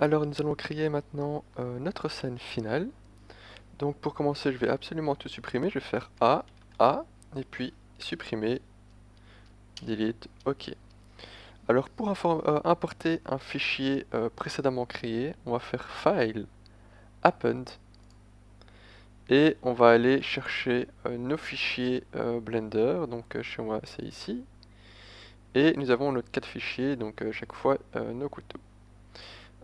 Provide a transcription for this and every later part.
Alors nous allons créer maintenant notre scène finale. Donc pour commencer, je vais absolument tout supprimer. Je vais faire A, et puis supprimer, delete, OK. Alors pour importer un fichier précédemment créé, on va faire File, Append, et on va aller chercher nos fichiers Blender. Donc chez moi c'est ici. Et nous avons notre 4 fichiers, donc chaque fois nos couteaux.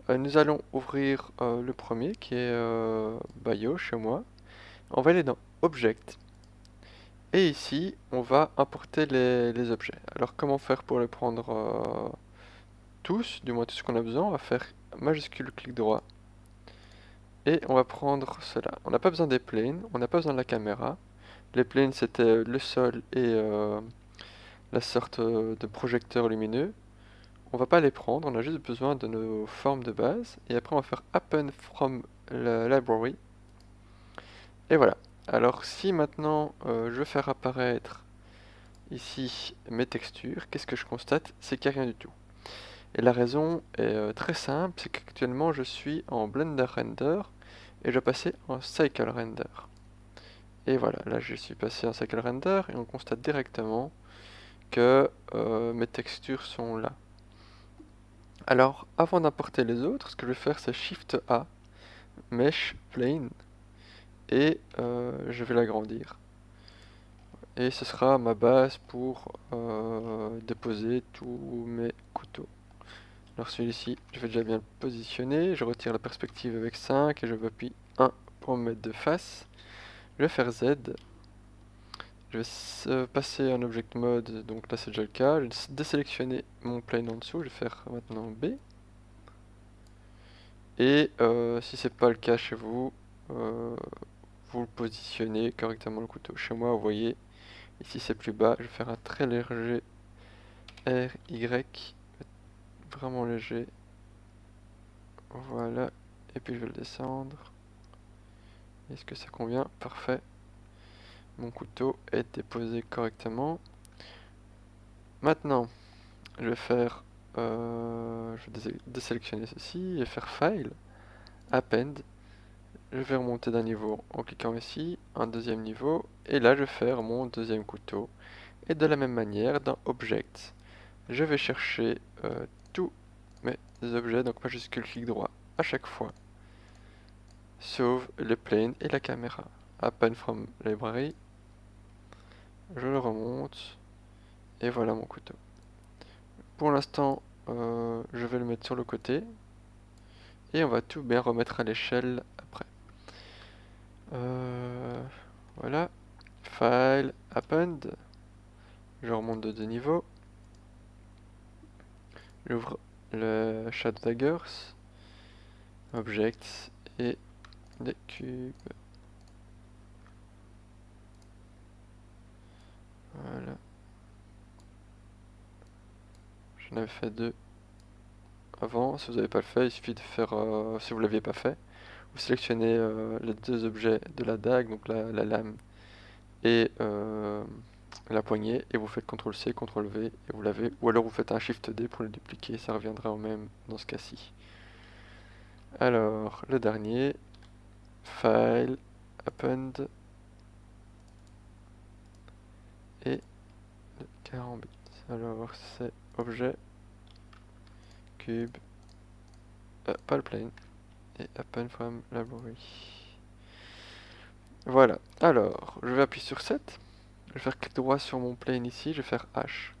Nous allons ouvrir le premier qui est Bio chez moi. On va aller dans Object. Et ici, on va importer les objets. Alors comment faire pour les prendre tous, du moins tout ce qu'on a besoin? On va faire majuscule clic droit. Et on va prendre cela. On n'a pas besoin des planes, on n'a pas besoin de la caméra. Les planes c'était le sol et la sorte de projecteur lumineux. On va pas les prendre, on a juste besoin de nos formes de base. Et après on va faire Append from la library. Et voilà. Alors si maintenant je veux faire apparaître ici mes textures, qu'est-ce que je constate? C'est qu'il n'y a rien du tout. Et la raison est très simple, c'est qu'actuellement je suis en Blender Render et je vais passer en Cycle Render. Et voilà, là je suis passé en Cycle Render et on constate directement que mes textures sont là. Alors avant d'importer les autres, ce que je vais faire c'est Shift A, Mesh Plane, et je vais l'agrandir. Et ce sera ma base pour déposer tous mes couteaux. Alors celui-ci, je vais déjà bien le positionner. Je retire la perspective avec 5 et je appuie 1 pour me mettre de face. Je vais faire Z. Je vais passer en Object Mode, donc là c'est déjà le cas. Je vais désélectionner mon plane en dessous. Je vais faire maintenant B. Et si c'est pas le cas chez vous, vous le positionnez correctement le couteau. Chez moi, vous voyez, ici c'est plus bas. Je vais faire un très léger R, Y, vraiment léger. Voilà. Et puis je vais le descendre. Est-ce que ça convient? Parfait. Mon couteau est déposé correctement. Maintenant, je vais faire, je vais désélectionner ceci et faire File, Append. Je vais remonter d'un niveau en cliquant ici, un deuxième niveau, et là je vais faire mon deuxième couteau. Et de la même manière, dans Object, je vais chercher tous mes objets, donc majuscule clic droit à chaque fois, sauf le plane et la caméra. Append from library, je le remonte, et voilà mon couteau. Pour l'instant, je vais le mettre sur le côté. Et on va tout bien remettre à l'échelle après. Voilà. File, Append. Je remonte de 2 niveaux. J'ouvre le Shadow Daggers. Objects et des cubes. Voilà. J'en avais fait 2 avant. Si vous n'avez pas le fait, il suffit de faire, si vous ne l'aviez pas fait, vous sélectionnez les 2 objets de la dague, donc la lame et la poignée, et vous faites CTRL-C, CTRL-V, et vous l'avez, ou alors vous faites un SHIFT-D pour le dupliquer, ça reviendra au même dans ce cas-ci. Alors, le dernier, File, Append, et le carambit. Alors, c'est Objet, Cube, pas le plane, et Append from Library. Voilà, alors, je vais appuyer sur 7, je vais faire clic droit sur mon plane ici, je vais faire H.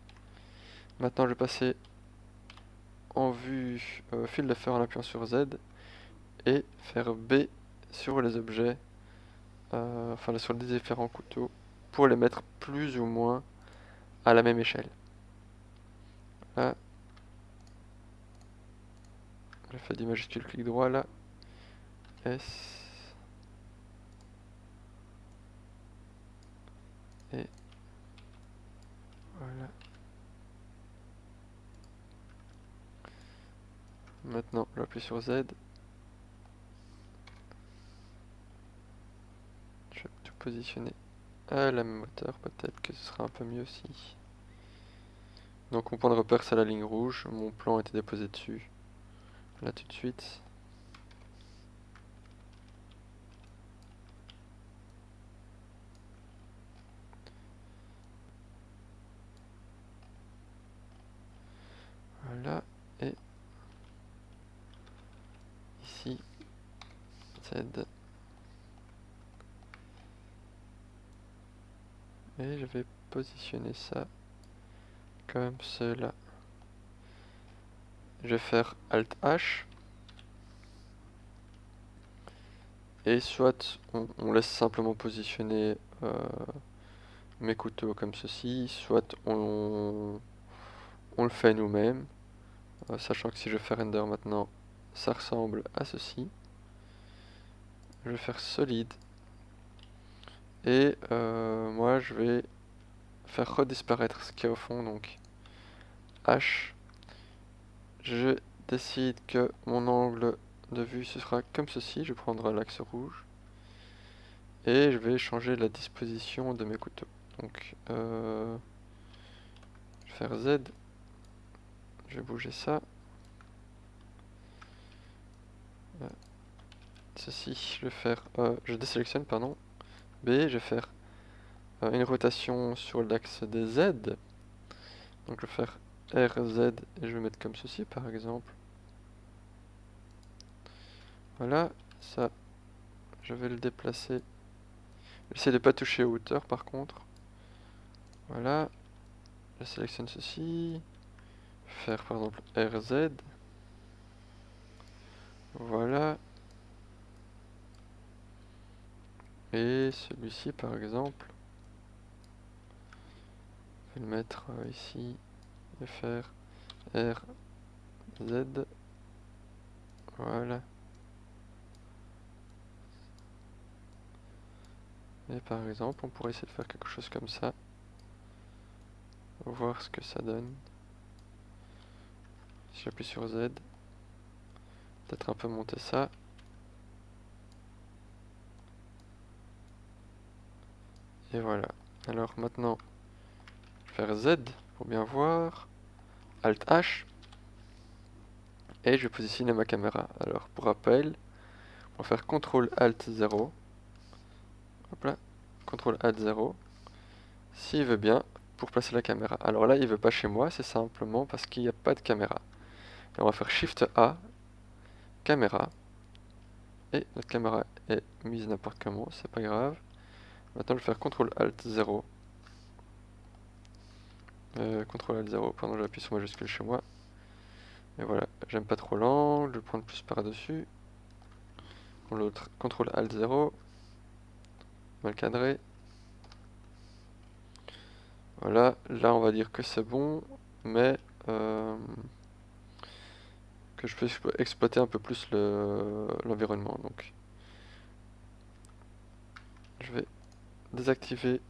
Maintenant, je vais passer en vue fil de fer en appuyant sur Z, et faire B sur les objets, enfin sur les différents couteaux, pour les mettre plus ou moins à la même échelle. Là, je fais du majuscule clic droit là, S, et voilà. Maintenant, j'appuie sur Z. Je vais tout positionner à la même hauteur, peut-être que ce sera un peu mieux aussi. Donc mon point de repère c'est la ligne rouge, mon plan a été déposé dessus, là tout de suite. Voilà, et ici, Z. Et je vais positionner ça comme cela. Je vais faire Alt H. Et soit on laisse simplement positionner mes couteaux comme ceci, soit on le fait nous-mêmes, sachant que si je fais render maintenant, ça ressemble à ceci. Je vais faire solide. Et moi je vais faire redisparaître ce qu'il y a au fond, donc H. Je décide que mon angle de vue ce sera comme ceci, je prendrai l'axe rouge. Et je vais changer la disposition de mes couteaux. Donc je vais faire Z. Je vais bouger ça. Ceci, je vais faire, je désélectionne, pardon. B, je vais faire une rotation sur l'axe des Z. Donc je vais faire RZ et je vais mettre comme ceci par exemple. Voilà, ça, je vais le déplacer. J'essaie de ne pas toucher aux hauteurs par contre. Voilà, je sélectionne ceci. Faire par exemple RZ. Voilà. Et celui-ci par exemple, je vais le mettre ici et faire RZ. Voilà. Et par exemple, on pourrait essayer de faire quelque chose comme ça. Voir ce que ça donne. Si j'appuie sur Z, peut-être un peu monter ça. Et voilà. Alors maintenant, je vais faire Z pour bien voir. Alt H. Et je vais positionner ma caméra. Alors pour rappel, on va faire CTRL Alt 0. Hop là. CTRL Alt 0. S'il veut bien, pour placer la caméra. Alors là, il veut pas chez moi, c'est simplement parce qu'il n'y a pas de caméra. Et on va faire Shift A, caméra. Et notre caméra est mise n'importe comment, c'est pas grave. Maintenant, je vais faire CTRL Alt 0. CTRL Alt 0, pardon, j'appuie sur majuscule chez moi. Et voilà, j'aime pas trop l'angle, je vais prendre plus par-dessus. L'autre, CTRL Alt 0. Mal cadré. Voilà, là on va dire que c'est bon, mais que je peux exploiter un peu plus l'environnement. Donc, je vais désactiver,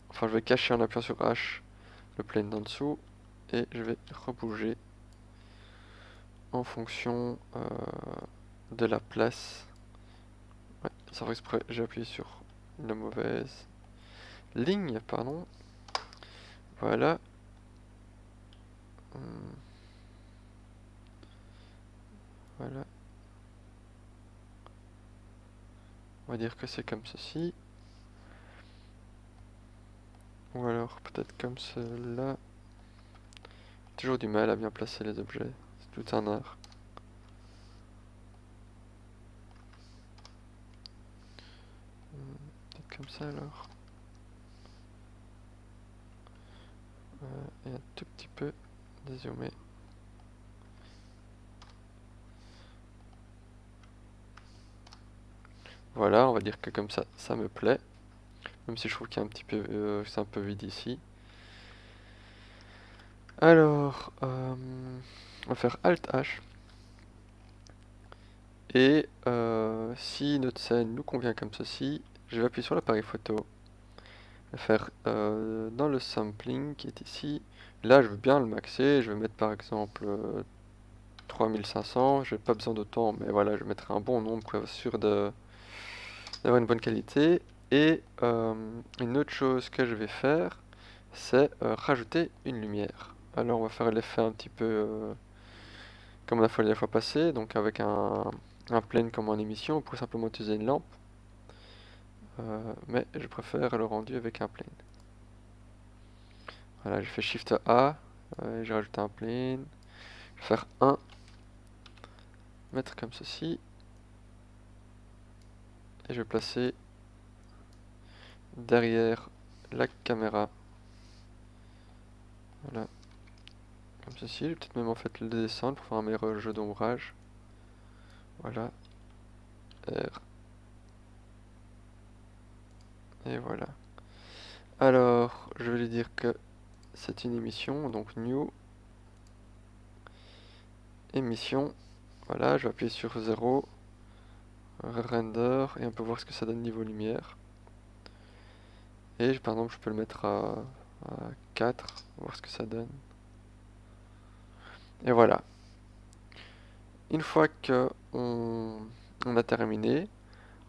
enfin je vais cacher en appuyant sur H le plane d'en dessous, et je vais rebouger en fonction de la place. Ouais, ça fait exprès, j'ai appuyé sur la mauvaise ligne, pardon. Voilà. Voilà. On va dire que c'est comme ceci. Ou alors peut-être comme cela. Toujours du mal à bien placer les objets. C'est tout un art. Peut-être comme ça alors. Et un tout petit peu dézoomer. Voilà, on va dire que comme ça, ça me plaît. Même si je trouve qu'il y a un petit peu, c'est un peu vide ici. Alors, on va faire Alt H. Et si notre scène nous convient comme ceci, je vais appuyer sur l'appareil photo. Je vais faire dans le sampling qui est ici. Là, je veux bien le maxer. Je vais mettre par exemple 3500. Je n'ai pas besoin d'autant, mais voilà, je mettrai un bon nombre pour être sûr d'avoir une bonne qualité. Et une autre chose que je vais faire, c'est rajouter une lumière. Alors on va faire l'effet un petit peu comme on a fait la fois passée, donc avec un plane comme en émission, on pourrait simplement utiliser une lampe. Mais je préfère le rendu avec un plane. Voilà, je fais Shift A, et j'ai rajouté un plane. faire 1, mettre comme ceci, et je vais placer derrière la caméra, voilà, comme ceci. Je vais peut-être même en fait le descendre pour faire un meilleur jeu d'ombrage, voilà, R, et voilà. Alors, je vais lui dire que c'est une émission, donc new, émission, voilà, je vais appuyer sur 0, render, et on peut voir ce que ça donne niveau lumière. Et par exemple, je peux le mettre à 4, voir ce que ça donne. Et voilà. Une fois que on a terminé,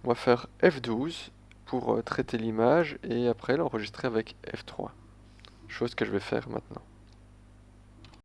on va faire F12 pour traiter l'image et après l'enregistrer avec F3. Chose que je vais faire maintenant.